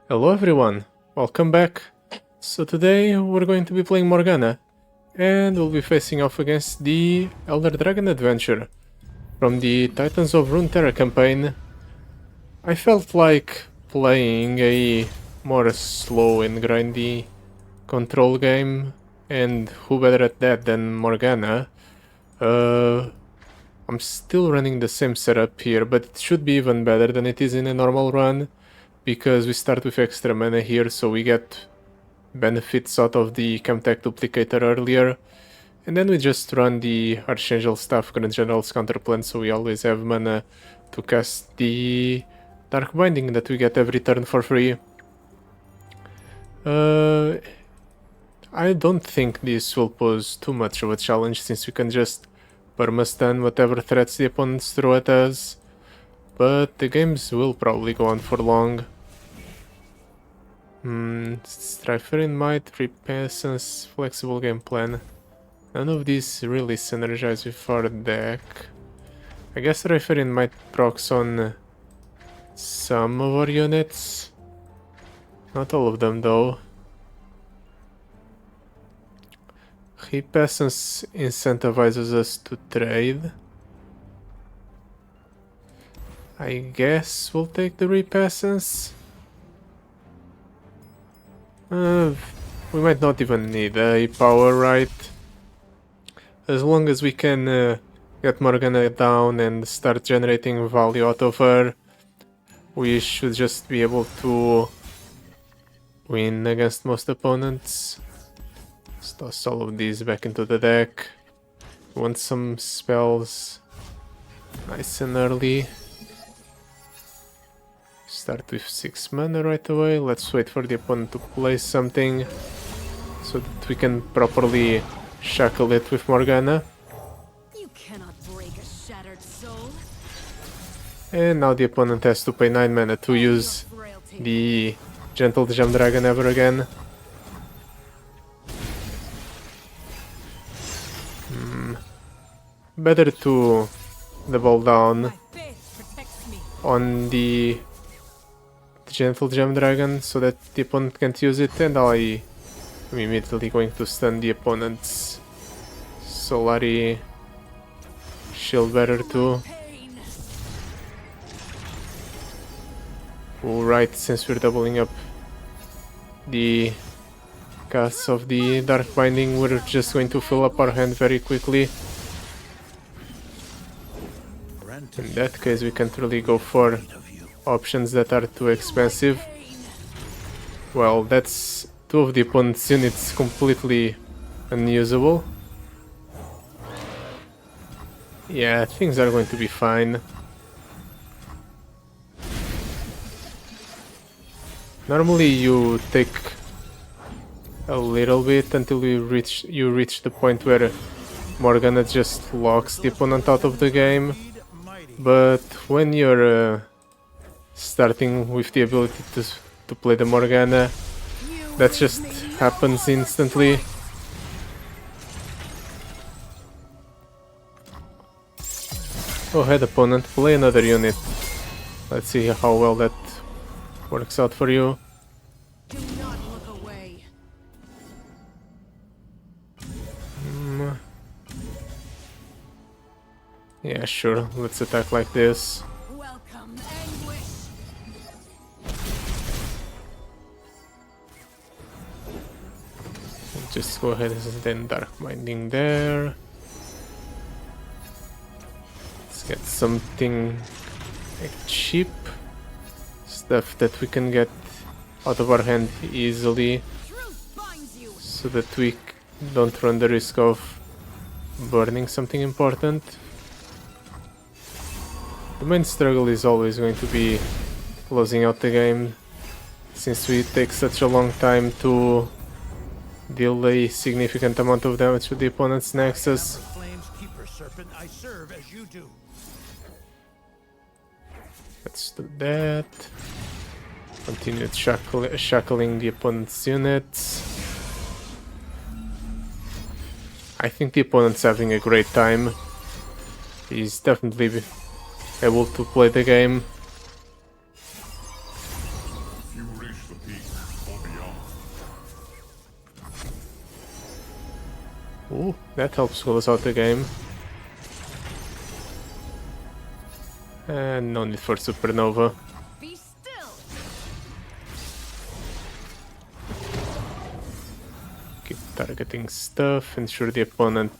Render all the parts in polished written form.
Hello everyone, welcome back. So today we're going to be playing Morgana, and we'll be facing off against the Elder Dragon adventure from the Titans of Runeterra campaign. I felt like playing a more slow and grindy control game, and who better at that than Morgana. I'm still running the same setup here, but it should be even better than it is in a normal run, because we start with extra mana here, so we get benefits out of the Camtech duplicator earlier, and then we just run the Archangel Staff Grand General's counterplan, so we always have mana to cast the Dark Binding that we get every turn for free. I don't think this will pose too much of a challenge, since we can just perma-stun whatever threats the opponents throw at us, but the games will probably go on for long. Strifer in Might, Repentance, Flexible Game Plan. None of these really synergize with our deck. I guess Strifer in Might procs on some of our units. Not all of them though. Repentance incentivizes us to trade. I guess we'll take the Repentance. We might not even need a power right. As long as we can get Morgana down and start generating value out of her, we should just be able to win against most opponents. Let's toss all of these back into the deck. Want some spells nice and early. Start with 6 mana right away. Let's wait for the opponent to play something so that we can properly shackle it with Morgana. You cannot break a shattered soul. And now the opponent has to pay 9 mana to use the Gentle Gem Dragon ever again. Better to double down on the Gentle Gem Dragon so that the opponent can't use it, and I'm immediately going to stun the opponent's Solari Shield Bearer too. Alright, since we're doubling up the casts of the Dark Binding, we're just going to fill up our hand very quickly. In that case, we can't really go for options that are too expensive. Well, that's two of the opponent's units completely unusable. Yeah, things are going to be fine. Normally you take a little bit until you reach the point where Morgana just locks the opponent out of the game. But when you're starting with the ability to play the Morgana, that just happens instantly. Go ahead, opponent, play another unit. Let's see how well that works out for you. Do not look away. Yeah, sure, let's attack like this. Welcome, anguish. Just go ahead and then Dark Binding there. Let's get something like cheap stuff that we can get out of our hand easily, so that we don't run the risk of burning something important. The main struggle is always going to be closing out the game, since we take such a long time to deal a significant amount of damage to the opponent's Nexus. Let's do that. Continue shackling the opponent's units. I think the opponent's having a great time. He's definitely able to play the game. Ooh, that helps close out the game. And no need for Supernova. Be still. Keep targeting stuff, ensure the opponent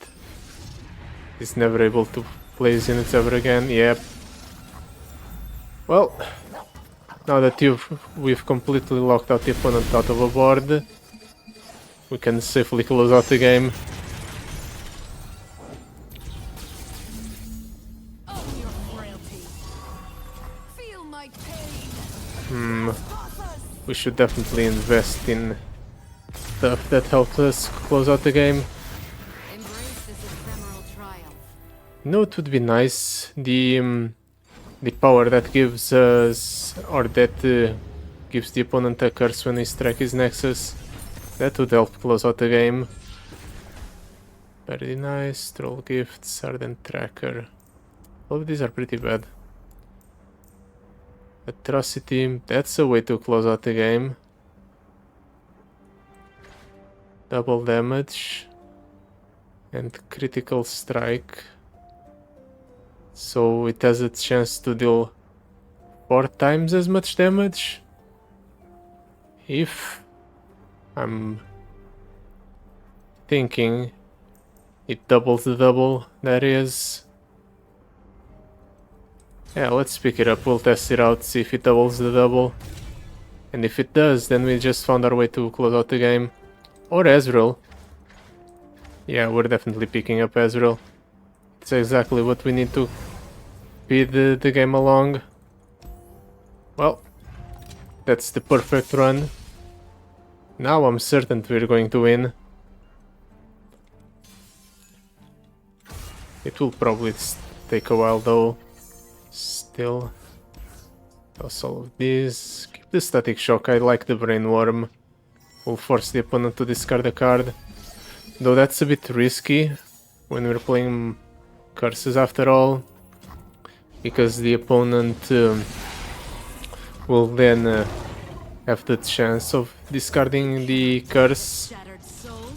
is never able to place units ever again. Yep. Well, now that we've completely locked out the opponent out of a board, we can safely close out the game. Own your frailty. Feel my pain. We should definitely invest in stuff that helps us close out the game. Embrace this ephemeral triumph. You know, it would be nice, the power that gives us, or that gives the opponent a curse when we strike his Nexus. That would help close out the game. Very nice. Troll Gifts, Ardent Tracker. All of these are pretty bad. Atrocity, that's a way to close out the game. Double damage. And critical strike. So it has a chance to deal 4 times as much damage. If I'm thinking it doubles the double, that is. Yeah, let's pick it up, we'll test it out, see if it doubles the double. And if it does, then we just found our way to close out the game. Or Ezreal. Yeah, we're definitely picking up Ezreal. It's exactly what we need to speed the game along. Well, that's the perfect run. Now I'm certain we're going to win. It will probably take a while though. Still. Toss all of these. Keep the static shock, I like the brain worm. Will force the opponent to discard a card. Though that's a bit risky when we're playing curses after all. Because the opponent will then have the chance of discarding the curse. Shattered soul.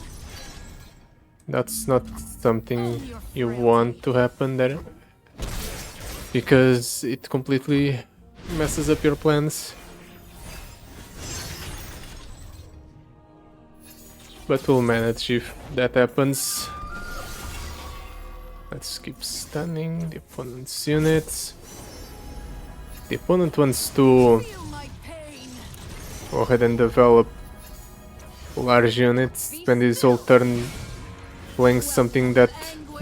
That's not something you want to happen there, because it completely messes up your plans. But we'll manage if that happens. Let's keep stunning the opponent's units. The opponent wants to Feel my pain. go ahead and develop large units, spend his whole turn playing something that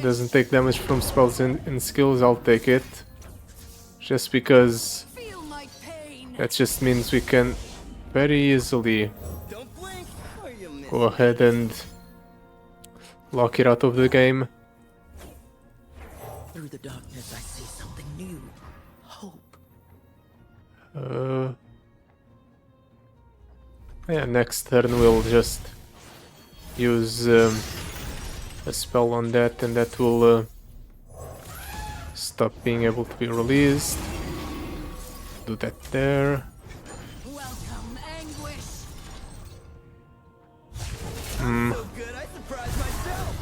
doesn't take damage from spells and skills. I'll take it. Just because Feel my pain. that just means we can very easily Don't blink or you'll miss. go ahead and lock it out of the game. Through the darkness, I see something new. Hope. Yeah, next turn we'll just use a spell on that, and that will stop being able to be released. Do that there. Welcome, anguish. So good, I surprised myself.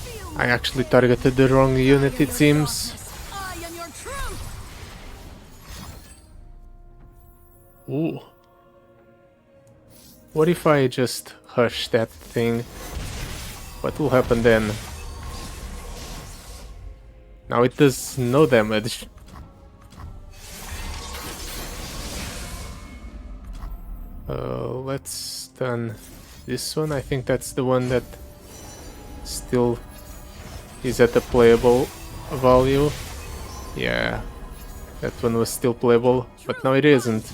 Feel I actually targeted the wrong unit, it seems. I am your truth. Ooh. What if I just hush that thing? What will happen then? Now it does no damage. Let's stun this one. I think that's the one that still is at a playable value. Yeah, that one was still playable, but now it isn't.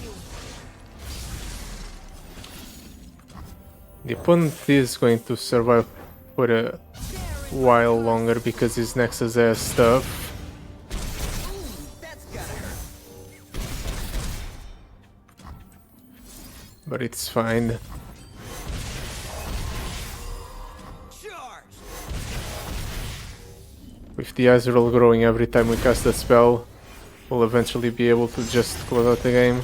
The opponent is going to survive for a while longer because his Nexus has stuff. That's gotta hurt. But it's fine. Charge. With the Ezreal growing every time we cast a spell, we'll eventually be able to just close out the game.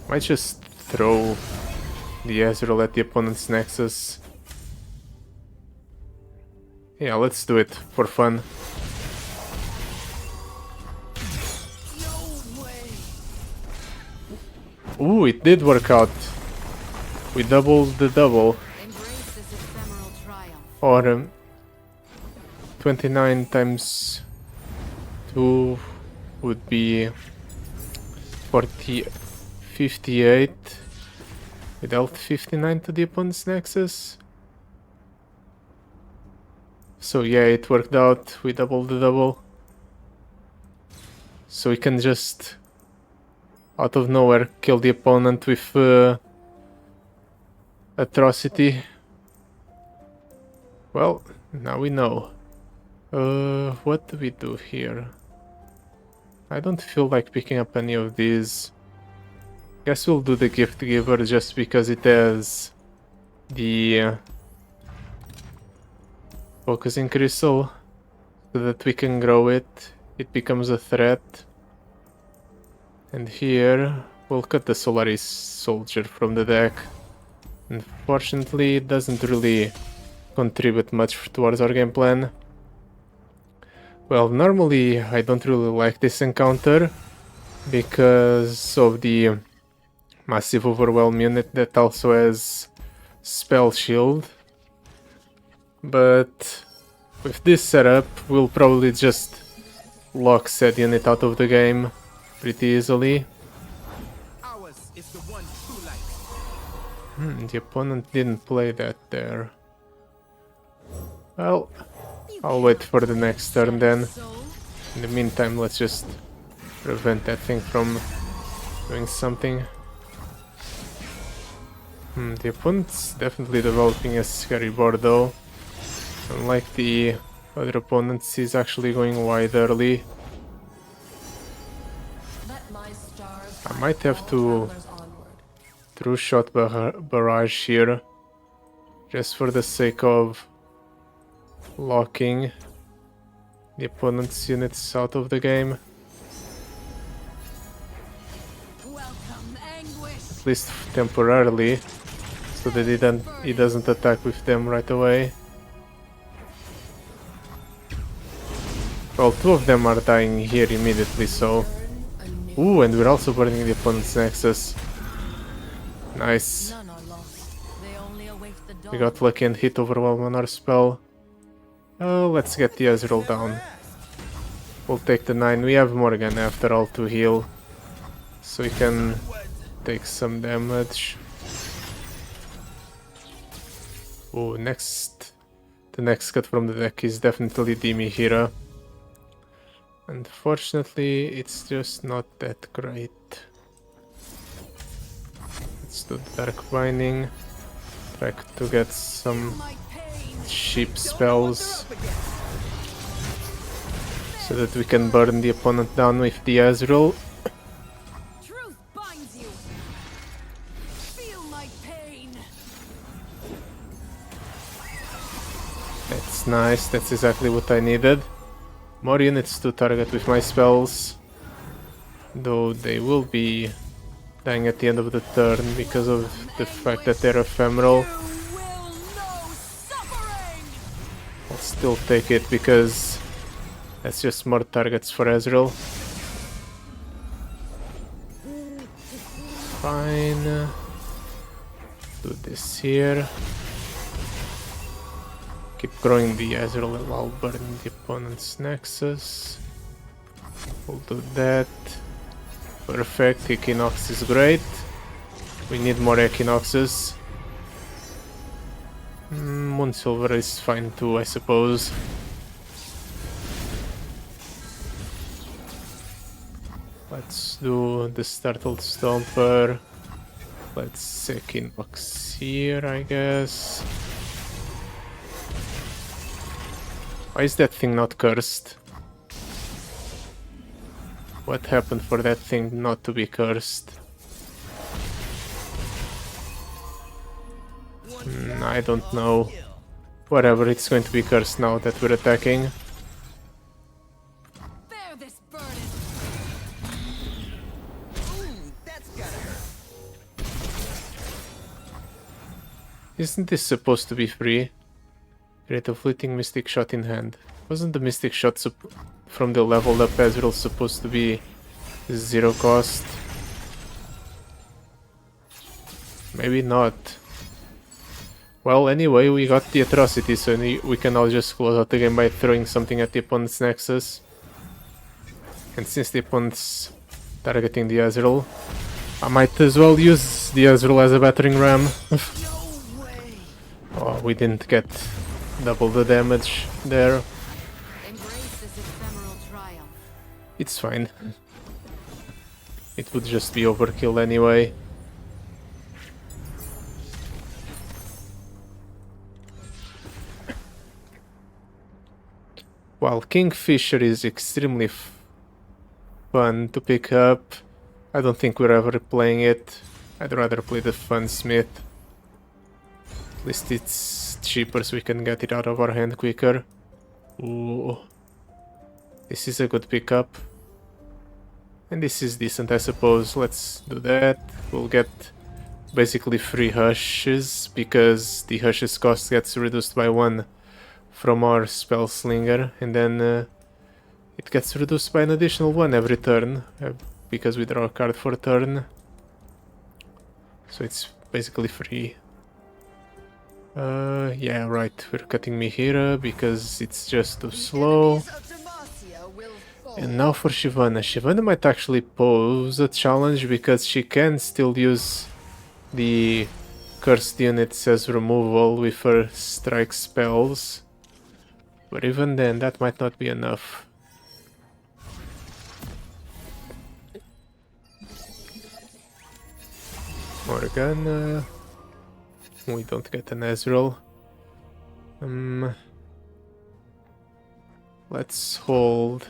Might just throw the Ezreal at the opponent's Nexus Yeah, let's do it for fun. Ooh, it did work out. We doubled the double. Embrace this ephemeral triumph. Or 29 times 2 would be 58. We dealt 59 to the opponent's nexus. So yeah, it worked out. We doubled the double. So we can just, out of nowhere, kill the opponent with atrocity. Well, now we know. What do we do here? I don't feel like picking up any of these. Guess we'll do the gift giver just because it has the focusing crystal, so that we can grow it. It becomes a threat. And here we'll cut the Solaris soldier from the deck. Unfortunately, it doesn't really contribute much towards our game plan. Well, normally I don't really like this encounter because of the massive overwhelm unit that also has spell shield. But with this setup, we'll probably just lock said unit out of the game pretty easily. Ours is the one true light. The opponent didn't play that there. Well, I'll wait for the next turn then. In the meantime, let's just prevent that thing from doing something. The opponent's definitely developing a scary board though. Unlike the other opponents, he's actually going wide early. I might have to true shot barrage here, just for the sake of locking the opponent's units out of the game. At least temporarily, so that he doesn't attack with them right away. Well, two of them are dying here immediately, so... Ooh, and we're also burning the opponent's nexus. Nice. We got lucky and hit overwhelm on our spell. Oh, let's get the Ezreal down. We'll take the 9. We have Morgana after all to heal, so we can take some damage. Oh, the next cut from the deck is definitely Demi Hira. Unfortunately, it's just not that great. Let's do Dark Binding. Try to get some cheap spells so that we can burn the opponent down with the Ezreal. Truth binds you. Feel my pain. That's nice, that's exactly what I needed. More units to target with my spells, though they will be dying at the end of the turn because of the fact that they're ephemeral. I'll still take it because that's just more targets for Ezreal. Fine. Do this here. Keep growing the Ezreal while burning the opponent's nexus. We'll do that. Perfect, Equinox is great. We need more Equinoxes. Moonsilver is fine too, I suppose. Let's do the Startled Stomper. Let's Equinox here, I guess. Why is that thing not cursed? What happened for that thing not to be cursed? I don't know. Whatever, it's going to be cursed now that we're attacking. Bear this burden. Ooh, that's gotta hurt. Isn't this supposed to be free? Create a fleeting mystic shot in hand. Wasn't the mystic shot from the leveled up Ezreal supposed to be 0 cost? Maybe not. Well, anyway, we got the atrocity, so we can now just close out the game by throwing something at the opponent's Nexus. And since the opponent's targeting the Ezreal, I might as well use the Ezreal as a battering ram. Oh, we didn't get double the damage there. Embrace this ephemeral triumph. It's fine. It would just be overkill anyway. While Kingfisher is extremely fun to pick up, I don't think we're ever playing it. I'd rather play the Funsmith. At least it's cheaper so we can get it out of our hand quicker. Ooh. This is a good pickup. And this is decent, I suppose. Let's do that. We'll get basically 3 Hushes, because the Hushes cost gets reduced by 1 from our Spell Slinger, and then it gets reduced by an additional 1 every turn, because we draw a card for a turn. So it's basically free. Yeah, right, we're cutting Mihira because it's just too slow. And now for Shyvana. Shyvana might actually pose a challenge because she can still use the cursed units as removal with her strike spells. But even then, that might not be enough. Morgana. We don't get an Ezreal. Let's hold.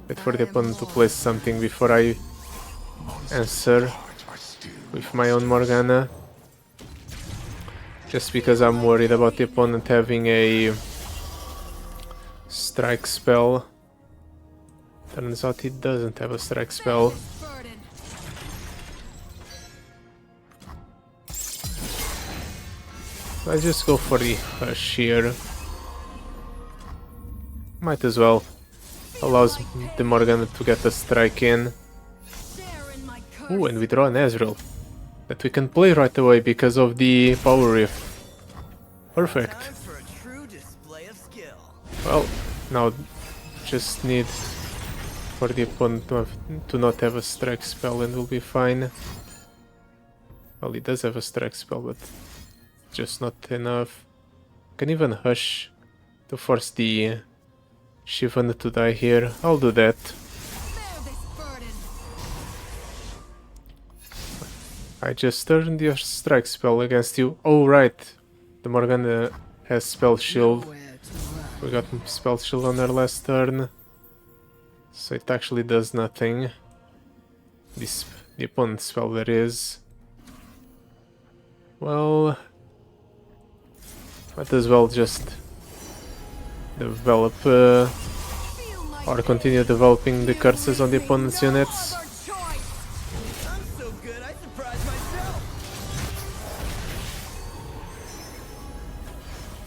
Wait for the opponent to place something before I answer with my own Morgana. Just because I'm worried about the opponent having a strike spell. Turns out he doesn't have a strike spell. Let's just go for the Hush here. Might as well. Allows the Morgana to get a strike in. Ooh, and we draw an Ezreal that we can play right away because of the Power Rift. Perfect. Well, now just need for the opponent to not have a strike spell and we'll be fine. Well, he does have a strike spell, but just not enough. Can even Hush to force the Shyvana to die here. I'll do that. I just turned your strike spell against you. Oh right, the Morgana has spell shield. We got spell shield on her last turn, so it actually does nothing. The opponent's spell there is. Well, might as well just develop or continue developing the curses on the opponent's units.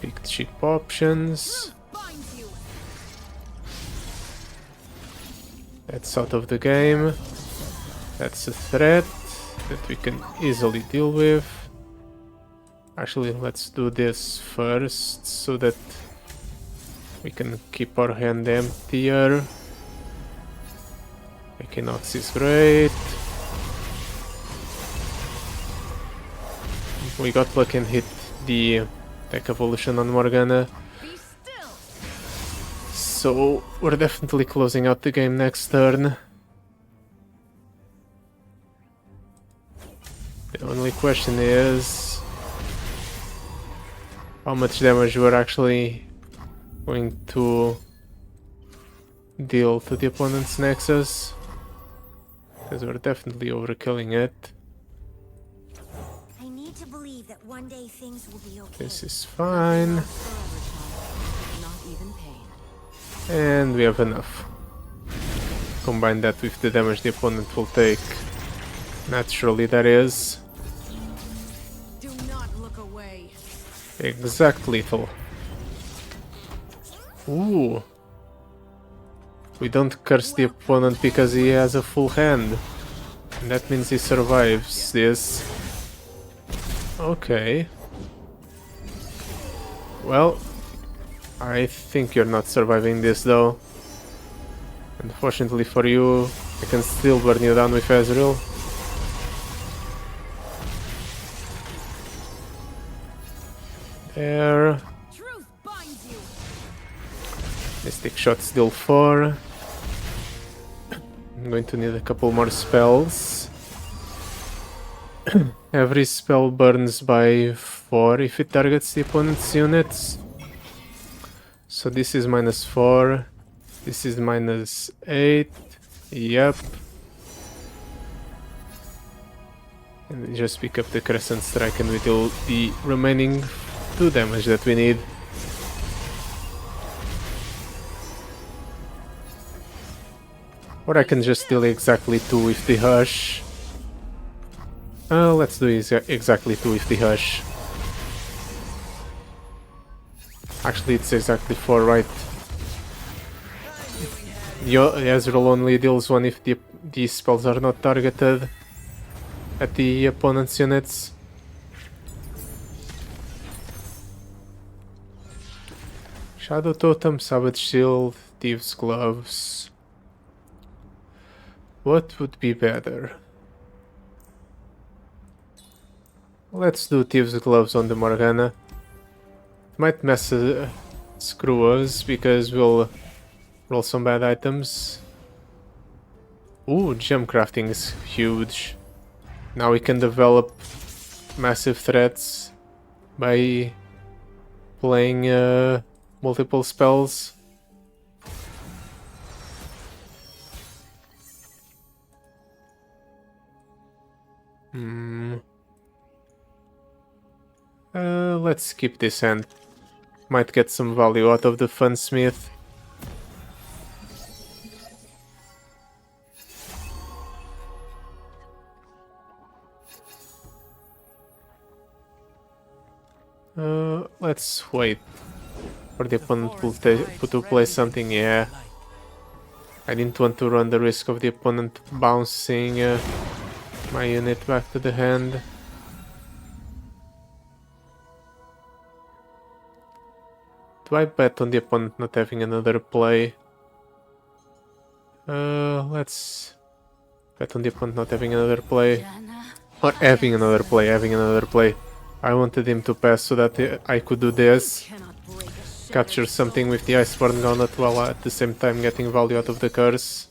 Pick cheap options. That's out of the game. That's a threat that we can easily deal with. Actually, let's do this first so that we can keep our hand emptier. Equinox is great. We got lucky and hit the Tech Evolution on Morgana. So we're definitely closing out the game next turn. The only question is how much damage we're actually going to deal to the opponent's Nexus, because we're definitely overkilling it. I need to believe that one day things will be okay. This is fine. Not even pain. And we have enough. Combine that with the damage the opponent will take. Naturally, that is. Do not look away. Exact lethal. Ooh. We don't curse the opponent because he has a full hand. And that means he survives this. Okay. Well, I think you're not surviving this though. Unfortunately for you, I can still burn you down with Ezreal. There. Truth binds you. Mystic Shot's deal 4. I'm going to need a couple more spells. Every spell burns by 4 if it targets the opponent's units. So this is -4. This is -8. Yep. And we just pick up the Crescent Strike and we deal the remaining 2 damage that we need. Or I can just deal exactly 2 with the Hush. Let's do exactly 2 with the Hush. Actually, it's exactly 4, right? Ezreal only deals 1 if the spells are not targeted at the opponent's units. Shadow Totem, Savage Shield, Thieves' Gloves. What would be better? Let's do Thieves' Gloves on the Morgana. Might screw us because we'll roll some bad items. Ooh, gem crafting is huge. Now we can develop massive threats by playing multiple spells. Let's skip this hand. Might get some value out of the Funsmith. Let's wait for the opponent to play something. Yeah, I didn't want to run the risk of the opponent bouncing my unit back to the hand. Do I bet on the opponent not having another play? Let's bet on the opponent not having another play. Or having another play. I wanted him to pass so that I could do this. Capture something with the Iceborne Gauntlet while at the same time getting value out of the curse.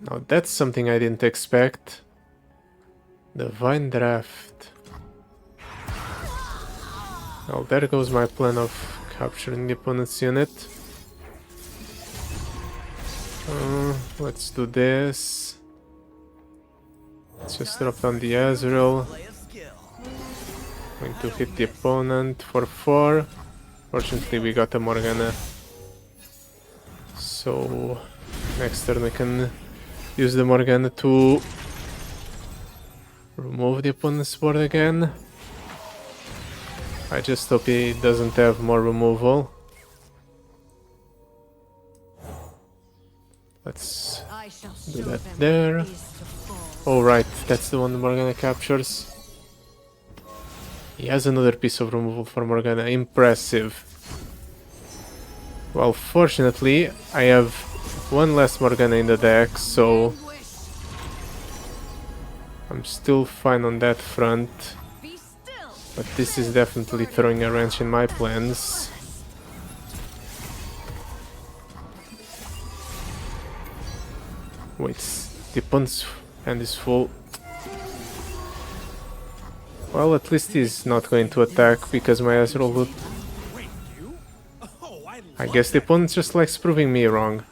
Now that's something I didn't expect. Divine Draft. Well, there goes my plan of capturing the opponent's unit. Let's do this. Let's just drop down the Ezreal. Going to hit the opponent for 4. Fortunately, we got a Morgana. So, next turn we can use the Morgana to remove the opponent's board again. I just hope he doesn't have more removal. Let's do that there. Oh right, that's the one the Morgana captures. He has another piece of removal for Morgana. Impressive. Well, fortunately, I have one less Morgana in the deck, so I'm still fine on that front. But this is definitely throwing a wrench in my plans. Wait, the opponent's hand is full. Well, at least he's not going to attack because my Ezreal would... I guess the opponent just likes proving me wrong.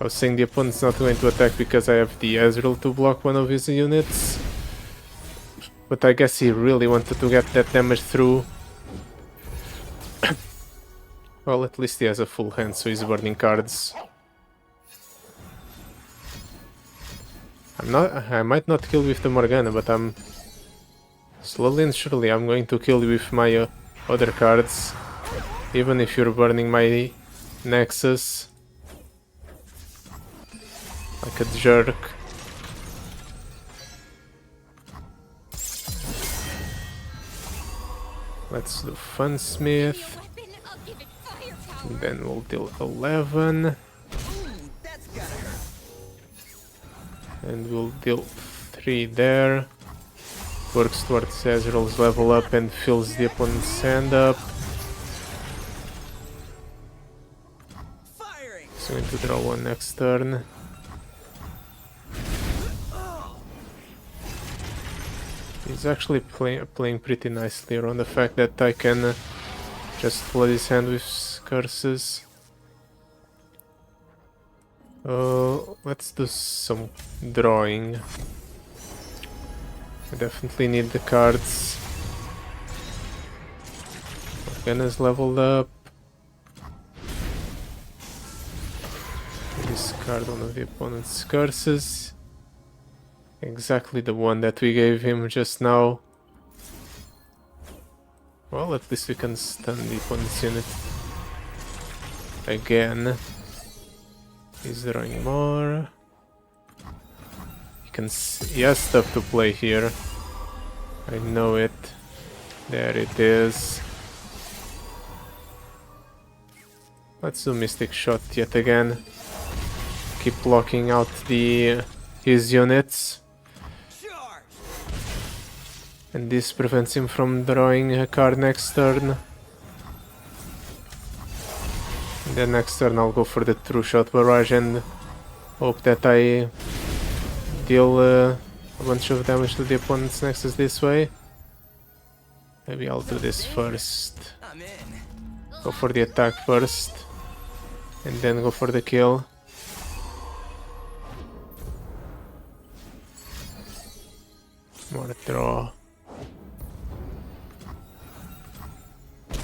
I was saying the opponent's not going to attack because I have the Ezreal to block one of his units. But I guess he really wanted to get that damage through. Well, at least he has a full hand, so he's burning cards. I might not kill with the Morgana, but I'm slowly and surely I'm going to kill with my other cards, even if you're burning my Nexus like a jerk. Let's do Funsmith. Then we'll deal 11. Ooh, that's gotta hurt. And we'll deal 3 there. Works towards Ezreal's level up and fills the opponent's hand up. Firing. He's going to draw 1 next turn. He's actually playing pretty nicely around the fact that I can just flood his hand with curses. Let's do some drawing. I definitely need the cards. Morgana's leveled up. Discard one of the opponent's curses. Exactly the one that we gave him just now. Well, at least we can stun the opponent's unit again. He's drawing more. He has stuff to play here. I know it. There it is. Let's do Mystic Shot yet again. Keep blocking out his units. And this prevents him from drawing a card next turn. And then next turn I'll go for the True Shot Barrage and hope that I deal a bunch of damage to the opponent's Nexus this way. Maybe I'll do this first. I'm in. Go for the attack first. And then go for the kill. More draw.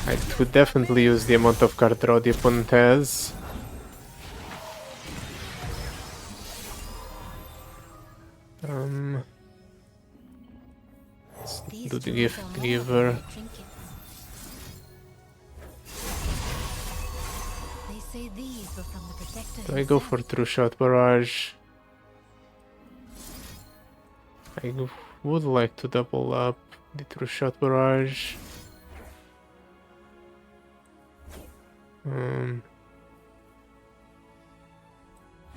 I would definitely use the amount of card draw the opponent has. Let's do the gift giver. Do I go for True Shot Barrage? I would like to double up the True Shot Barrage.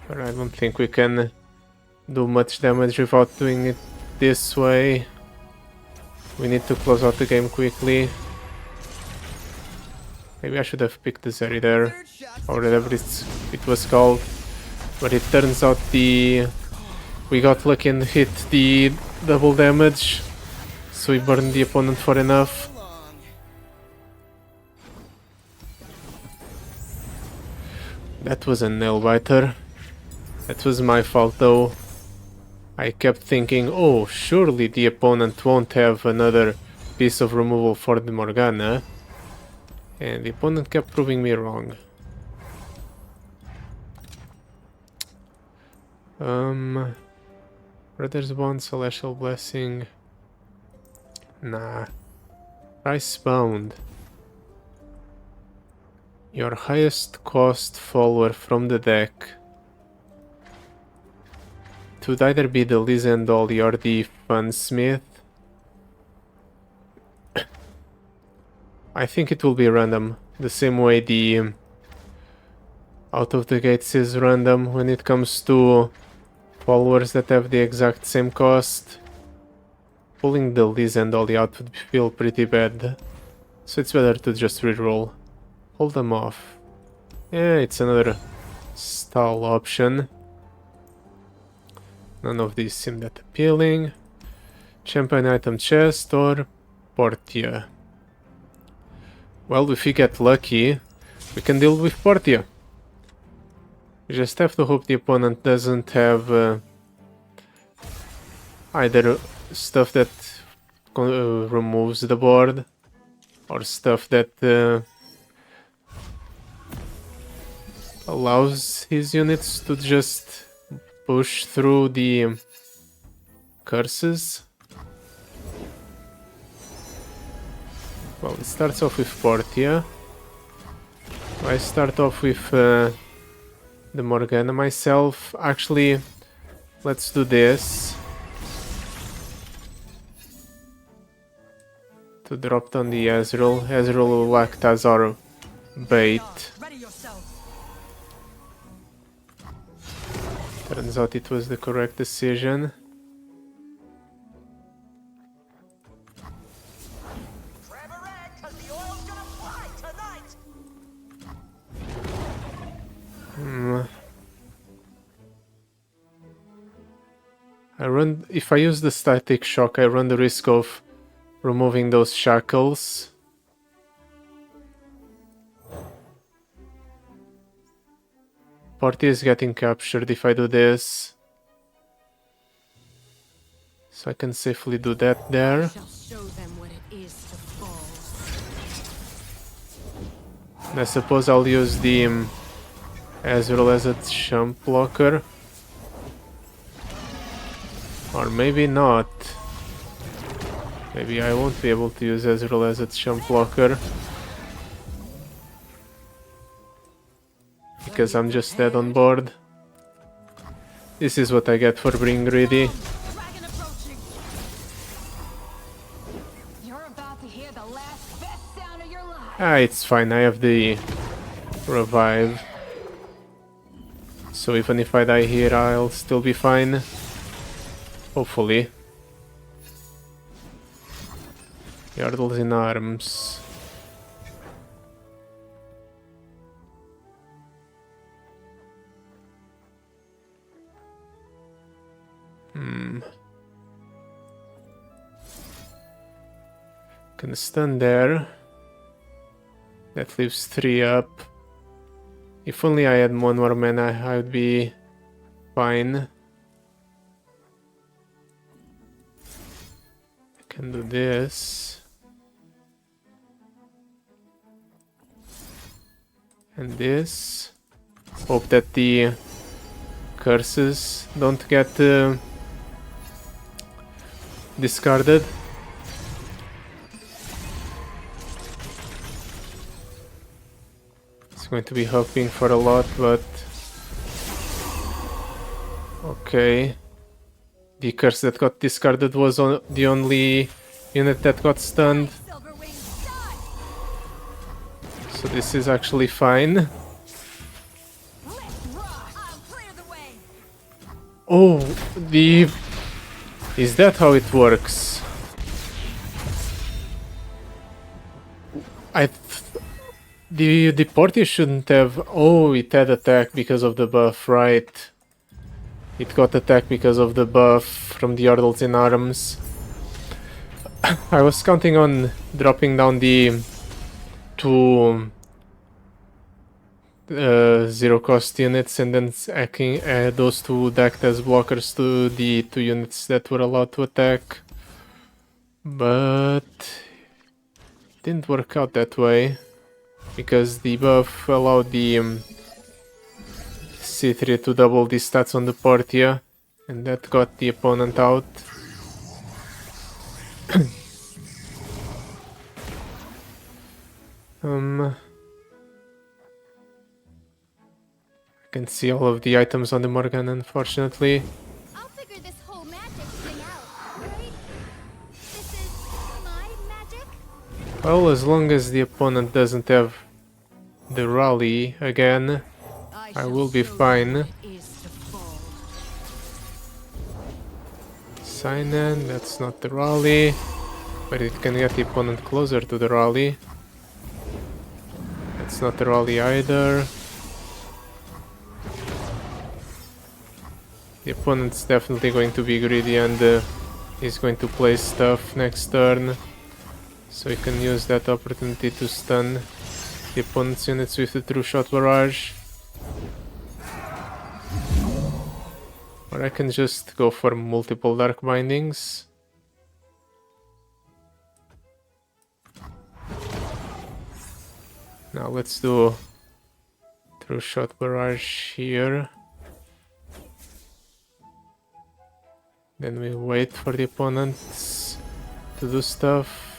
But I don't think we can do much damage without doing it this way. We need to close out the game quickly. Maybe I should have picked the Zeri there, or whatever it was called. But it turns out we got lucky and hit the double damage, so we burned the opponent for enough. That was a nail biter. That was my fault though. I kept thinking, oh, surely the opponent won't have another piece of removal for the Morgana. And the opponent kept proving me wrong. Brother's Bond, Celestial Blessing. Nah. Price Bound. Your highest cost follower from the deck. It would either be the Lizandoli or the Funsmith. I think it will be random, the same way the Out of the Gates is random when it comes to followers that have the exact same cost. Pulling the Lizandoli out would feel pretty bad, so it's better to just reroll. Hold them off. Yeah, it's another stall option. None of these seem that appealing. Champion item chest or Portia. Well, if we get lucky, we can deal with Portia. We just have to hope the opponent doesn't have either stuff that removes the board or stuff that allows his units to just push through the curses. Well, it starts off with Portia. I start off with the Morgana myself. Actually, let's do this. To drop down the Ezreal. Ezreal will act as our bait. Ready yourself. Turns out it was the correct decision. Grab a rag, 'cause the oil's gonna fly tonight. If I use the static shock, I run the risk of removing those shackles. Party is getting captured if I do this. So I can safely do that there. Shall show them what it is to fall. And I suppose I'll use the Ezreal as a jump blocker. Or maybe not. Maybe I won't be able to use Ezreal as a jump blocker. Because I'm just dead on board. This is what I get for being greedy. Dragon approaching. You're about to hear the last best sound of your life. Ah, it's fine, I have the revive. So even if I die here, I'll still be fine. Hopefully. Yardles in arms. Can stun there. That leaves 3 up. If only I had one more mana, I would be fine. I can do this. And this. Hope that the curses don't get discarded. It's going to be hoping for a lot, but okay. The curse that got discarded was the only unit that got stunned, Silver wings die. so this is actually fine. Let's rock. I'll clear the way. Oh, is that how it works? The party shouldn't have. Oh, it had attack because of the buff, right? It got attack because of the buff from the Yardles in arms. I was counting on dropping down the 2 zero cost units and then acting those 2 would act as blockers to the 2 units that were allowed to attack. But it didn't work out that way. Because the buff allowed the C3 to double the stats on the Portia, and that got the opponent out. I can see all of the items on the Morgana, unfortunately. I'll figure this whole magic thing out, right? This is my magic? Well, as long as the opponent doesn't have the rally again, I will be fine. It is to fall. Sinan, that's not the rally, but it can get the opponent closer to the rally. That's not the rally either. The opponent's definitely going to be greedy and he's going to play stuff next turn. So he can use that opportunity to stun the opponent's units with the True Shot Barrage. Or I can just go for multiple Dark Bindings. Now let's do True Shot Barrage here. Then we wait for the opponents to do stuff.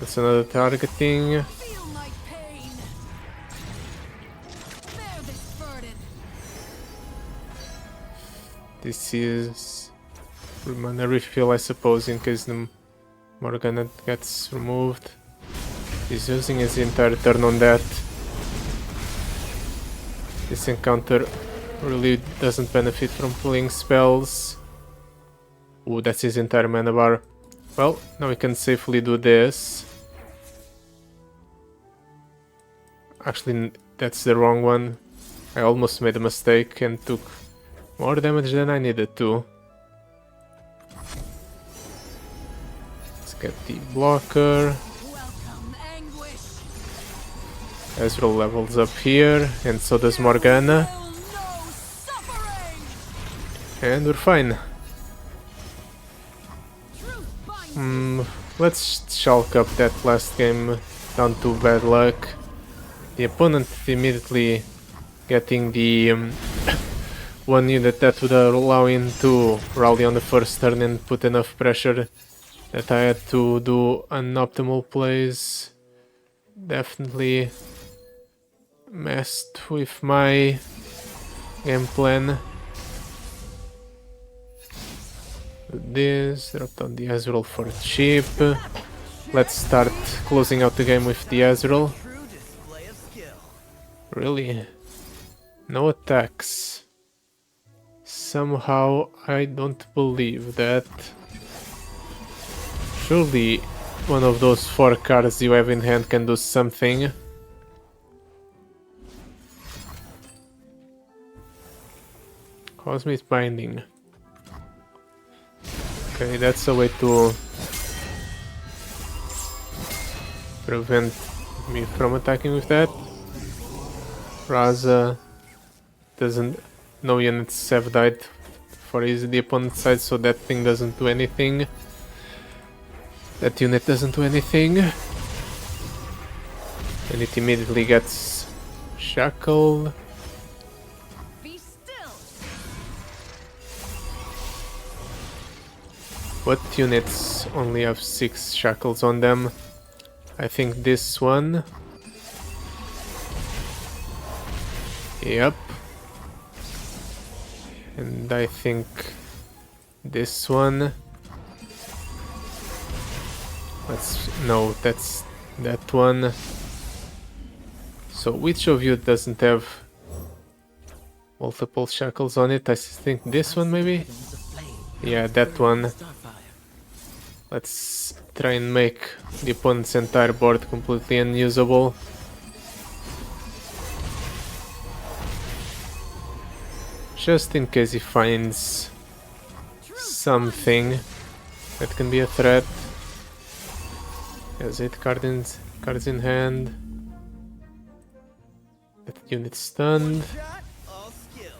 That's another targeting. Feel my pain. Bear this burden. This is mana refill, I suppose, in case the Morgana gets removed. He's using his entire turn on that. This encounter really doesn't benefit from pulling spells. Ooh, that's his entire mana bar. Well, now we can safely do this. Actually, that's the wrong one. I almost made a mistake and took more damage than I needed to. Let's get the blocker. Welcome, anguish. Ezreal levels up here, and so does Morgana. Will know suffering. And we're fine. Truth binds. Let's chalk up that last game down to bad luck. The opponent immediately getting the one unit that would allow him to rally on the first turn and put enough pressure that I had to do unoptimal plays. Definitely messed with my game plan. This, dropped on the Ezreal for cheap. Let's start closing out the game with the Ezreal. True display of skill. Really? No attacks. Somehow I don't believe that. Surely one of those 4 cards you have in hand can do something. Cosmic Binding. Okay, that's a way to prevent me from attacking with that. Raza doesn't... no units have died for the opponent's side, so that thing doesn't do anything. That unit doesn't do anything. And it immediately gets shackled. Be still. What units only have 6 shackles on them? I think this one. Yep. And I think this one. No, that's that one. So which of you doesn't have multiple shackles on it? I think this one maybe? Yeah, that one. Let's try and make the opponent's entire board completely unusable. Just in case he finds something that can be a threat. Has 8 cards in hand. That unit stunned. Shot, all skill.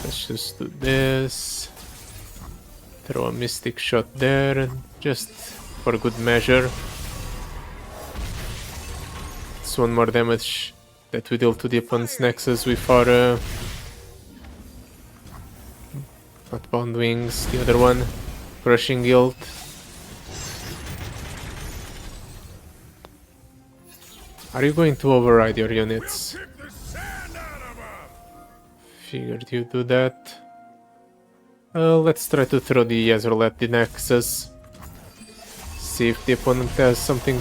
Let's just do this. Throw a mystic shot there, just for good measure. It's 1 more damage that we deal to the opponent's nexus with our... not Bound Wings, the other one. Crushing Guild. Are you going to override your units? Figured you'd do that. Let's try to throw the Ezreal at the Nexus. See if the opponent has something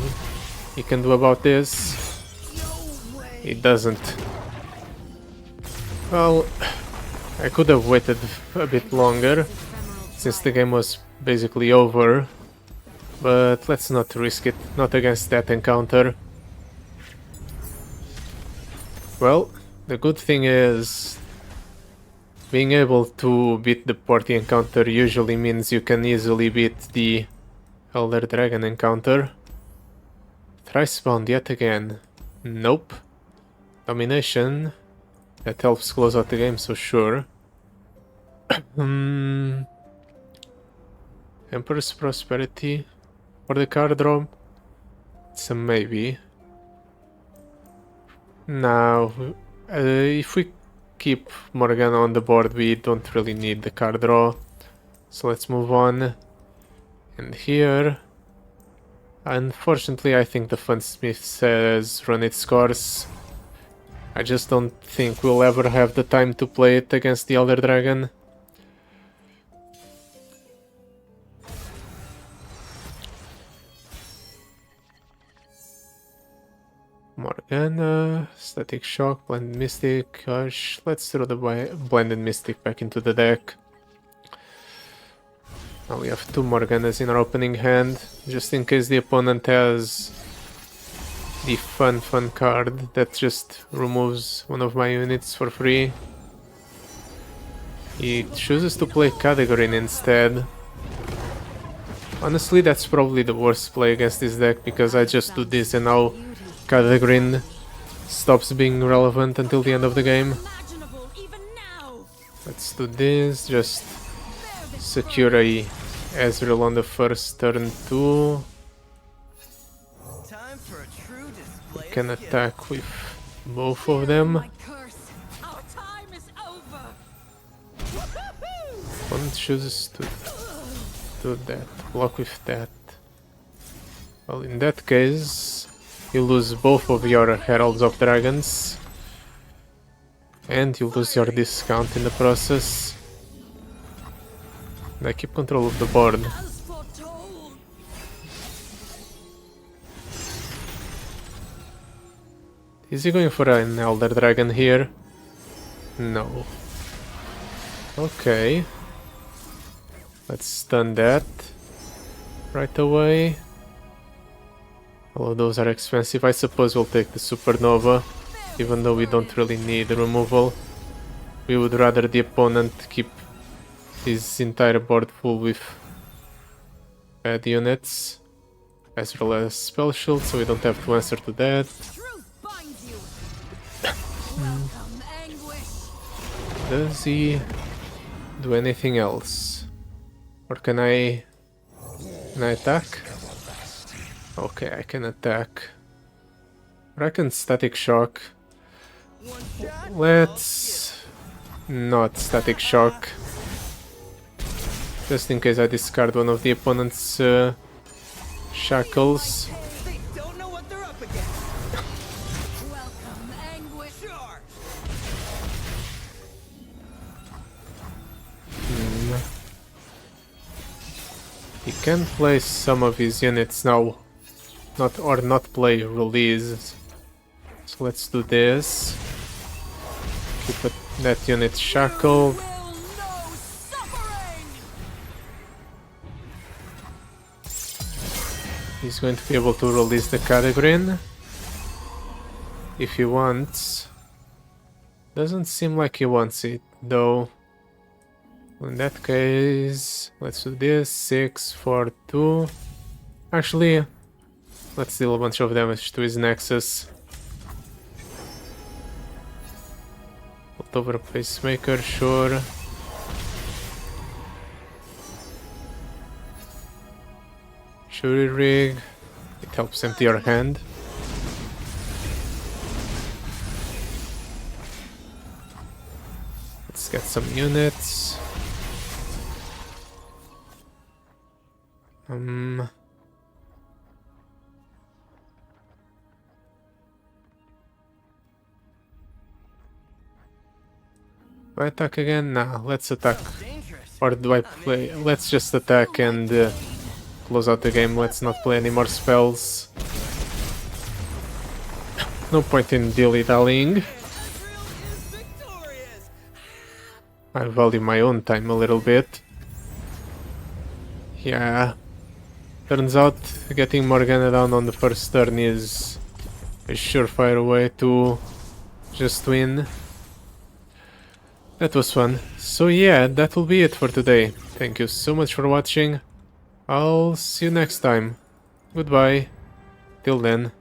he can do about this. He doesn't. Well, I could have waited a bit longer, since the game was basically over. But let's not risk it, not against that encounter. Well, the good thing is, being able to beat the party encounter usually means you can easily beat the Elder Dragon encounter. Thrice bound yet again. Nope. Domination. That helps close out the game, so sure. Emperor's Prosperity for the card draw. It's a maybe. Now, if we keep Morgana on the board, we don't really need the card draw. So let's move on. And here, Unfortunately, I think the Funsmith has run its course. I just don't think we'll ever have the time to play it against the Elder Dragon. Morgana, Static Shock, Blended Mystic, gosh, let's throw the Blended Mystic back into the deck. Now we have 2 Morganas in our opening hand, just in case the opponent has the fun card that just removes one of my units for free. He chooses to play Kadagrin instead. Honestly, that's probably the worst play against this deck, because I just do this and now Kadagrin stops being relevant until the end of the game. Let's do this, just secure a Ezreal on the first turn too. We can attack with both of them. One chooses to do that, block with that. Well, in that case, you lose both of your Heralds of Dragons. And you lose your discount in the process. And I keep control of the board. Is he going for an Elder Dragon here? No. Okay. Let's stun that right away. All of those are expensive. I suppose we'll take the Supernova, even though we don't really need the removal. We would rather the opponent keep his entire board full with bad units, as well as spell shield, so we don't have to answer to that. Does he do anything else? Or can I attack? Okay, I can attack. Or I can Static Shock. Let's not Static Shock. Just in case I discard one of the opponent's shackles. He can play some of his units now, not play release. So let's do this. Keep that unit shackled. He's going to be able to release the Kadagrin if he wants. Doesn't seem like he wants it though. In that case, let's do this. 6, 4, 2. Actually, let's deal a bunch of damage to his Nexus. Put over a Pacemaker, sure. Shuri Rig. It helps empty your hand. Let's get some units. Do I attack again? Nah, let's attack. Or do I play? Let's just attack and close out the game. Let's not play any more spells. No point in dilly-dallying. I value my own time a little bit. Yeah. Turns out getting Morgana down on the first turn is a surefire way to just win. That was fun. So yeah, that will be it for today. Thank you so much for watching. I'll see you next time. Goodbye. Till then.